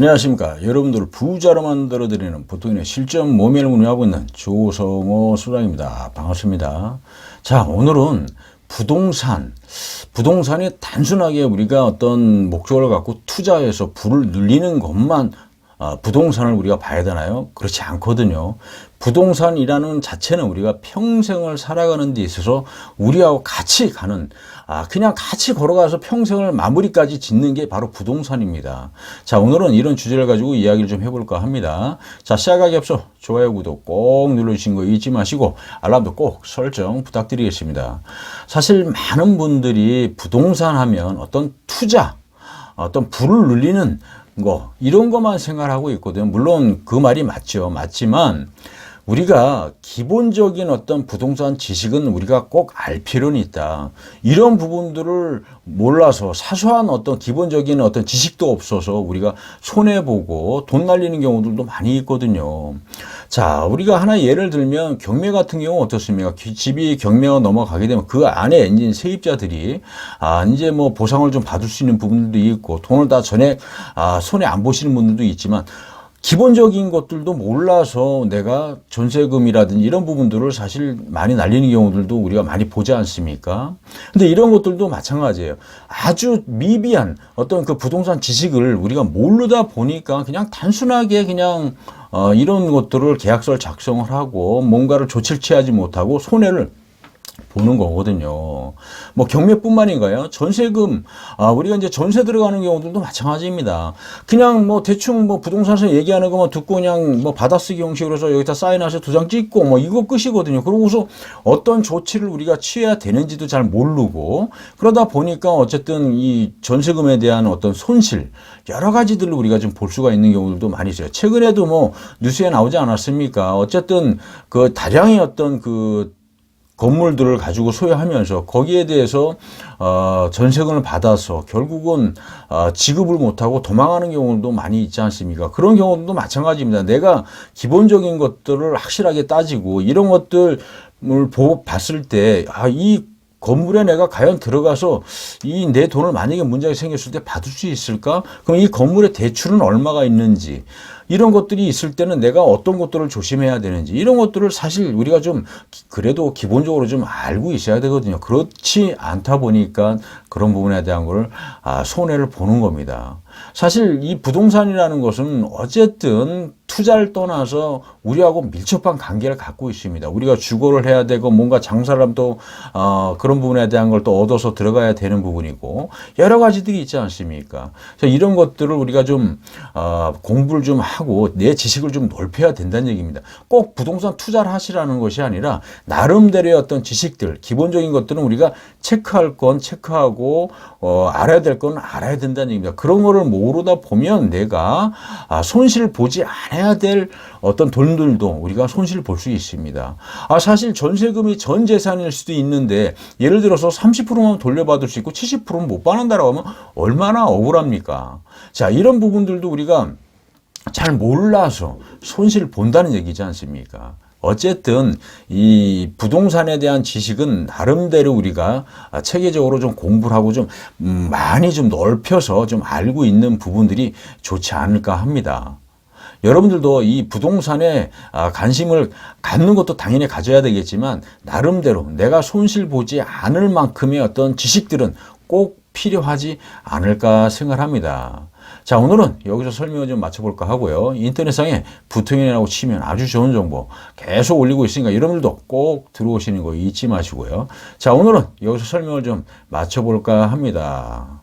안녕하십니까. 여러분들을 부자로 만들어드리는 보통인의 실전 모면을 운영하고 있는 조성호 소장입니다. 반갑습니다. 자, 오늘은 부동산이 단순하게 우리가 어떤 목적을 갖고 투자해서 부를 늘리는 것만 부동산을 우리가 봐야 되나요? 그렇지 않거든요. 부동산이라는 자체는 우리가 평생을 살아가는 데 있어서 우리하고 같이 가는, 그냥 같이 걸어가서 평생을 마무리까지 짓는 게 바로 부동산입니다. 자, 오늘은 이런 주제를 가지고 이야기를 좀 해볼까 합니다. 자, 시작하기 앞서 좋아요, 구독 꼭 눌러주신 거 잊지 마시고 알람도 꼭 설정 부탁드리겠습니다. 사실 많은 분들이 부동산 하면 어떤 투자, 어떤 부를 늘리는 거 이런 것만 생각하고 있거든요. 물론 그 말이 맞지만 우리가 기본적인 어떤 부동산 지식은 우리가 꼭 알 필요는 있다. 이런 부분들을 몰라서 사소한 어떤 기본적인 어떤 지식도 없어서 우리가 손해보고 돈 날리는 경우들도 많이 있거든요. 자, 우리가 하나 예를 들면 경매 같은 경우 어떻습니까? 집이 경매가 넘어가게 되면 그 안에 이제 세입자들이 이제 뭐 보상을 좀 받을 수 있는 부분들도 있고 돈을 다 전액 손해 안 보시는 분들도 있지만 기본적인 것들도 몰라서 내가 전세금이라든지 이런 부분들을 사실 많이 날리는 경우들도 우리가 많이 보지 않습니까? 근데 이런 것들도 마찬가지예요. 아주 미비한 어떤 그 부동산 지식을 우리가 모르다 보니까 그냥 단순하게 그냥 이런 것들을 계약서를 작성을 하고 뭔가를 조치를 취하지 못하고 손해를 보는 거거든요. 뭐 경매뿐만인가요? 전세금, 우리가 이제 전세 들어가는 경우들도 마찬가지입니다. 그냥 뭐 대충 뭐 부동산에서 얘기하는 것만 듣고 그냥 뭐 받아쓰기 형식으로 해서 여기다 사인하셔 2장 찍고 뭐 이거 끝이거든요. 그러고서 어떤 조치를 우리가 취해야 되는지도 잘 모르고 그러다 보니까 어쨌든 이 전세금에 대한 어떤 손실 여러 가지들을 우리가 좀 볼 수가 있는 경우들도 많이 있어요. 최근에도 뭐 뉴스에 나오지 않았습니까? 어쨌든 그 다량의 어떤 그 건물들을 가지고 소유하면서 거기에 대해서 전세금을 받아서 결국은 지급을 못하고 도망하는 경우도 많이 있지 않습니까? 그런 경우도 마찬가지입니다. 내가 기본적인 것들을 확실하게 따지고 이런 것들을 봤을 때 이 건물에 내가 과연 들어가서 이 내 돈을 만약에 문제가 생겼을 때 받을 수 있을까? 그럼 이 건물의 대출은 얼마가 있는지 이런 것들이 있을 때는 내가 어떤 것들을 조심해야 되는지 이런 것들을 사실 우리가 좀 그래도 기본적으로 좀 알고 있어야 되거든요. 그렇지 않다 보니까 그런 부분에 대한 걸 손해를 보는 겁니다. 사실 이 부동산이라는 것은 어쨌든 투자를 떠나서 우리하고 밀접한 관계를 갖고 있습니다. 우리가 주거를 해야 되고 뭔가 장사를 하면 또 그런 부분에 대한 걸 또 얻어서 들어가야 되는 부분이고 여러 가지들이 있지 않습니까? 그래서 이런 것들을 우리가 좀 공부를 좀 하고 내 지식을 좀 넓혀야 된다는 얘기입니다. 꼭 부동산 투자를 하시라는 것이 아니라 나름대로의 어떤 지식들, 기본적인 것들은 우리가 체크할 건 체크하고 알아야 될 건 알아야 된다는 얘기입니다. 그런 거를 모르다 보면 내가 손실을 보지 않아야 될 어떤 돈들도 우리가 손실을 볼 수 있습니다. 사실 전세금이 전 재산일 수도 있는데 예를 들어서 30%만 돌려받을 수 있고 70%는 못 받는다라고 하면 얼마나 억울합니까? 자, 이런 부분들도 우리가 잘 몰라서 손실을 본다는 얘기지 않습니까? 어쨌든 이 부동산에 대한 지식은 나름대로 우리가 체계적으로 좀 공부를 하고 좀 많이 좀 넓혀서 좀 알고 있는 부분들이 좋지 않을까 합니다. 여러분들도 이 부동산에 관심을 갖는 것도 당연히 가져야 되겠지만 나름대로 내가 손실 보지 않을 만큼의 어떤 지식들은 꼭 필요하지 않을까 생각합니다. 자, 오늘은 여기서 설명을 좀 마쳐볼까 하고요. 인터넷상에 부통인이라고 치면 아주 좋은 정보 계속 올리고 있으니까 여러분들도 꼭 들어오시는 거 잊지 마시고요. 자, 오늘은 여기서 설명을 좀 마쳐볼까 합니다.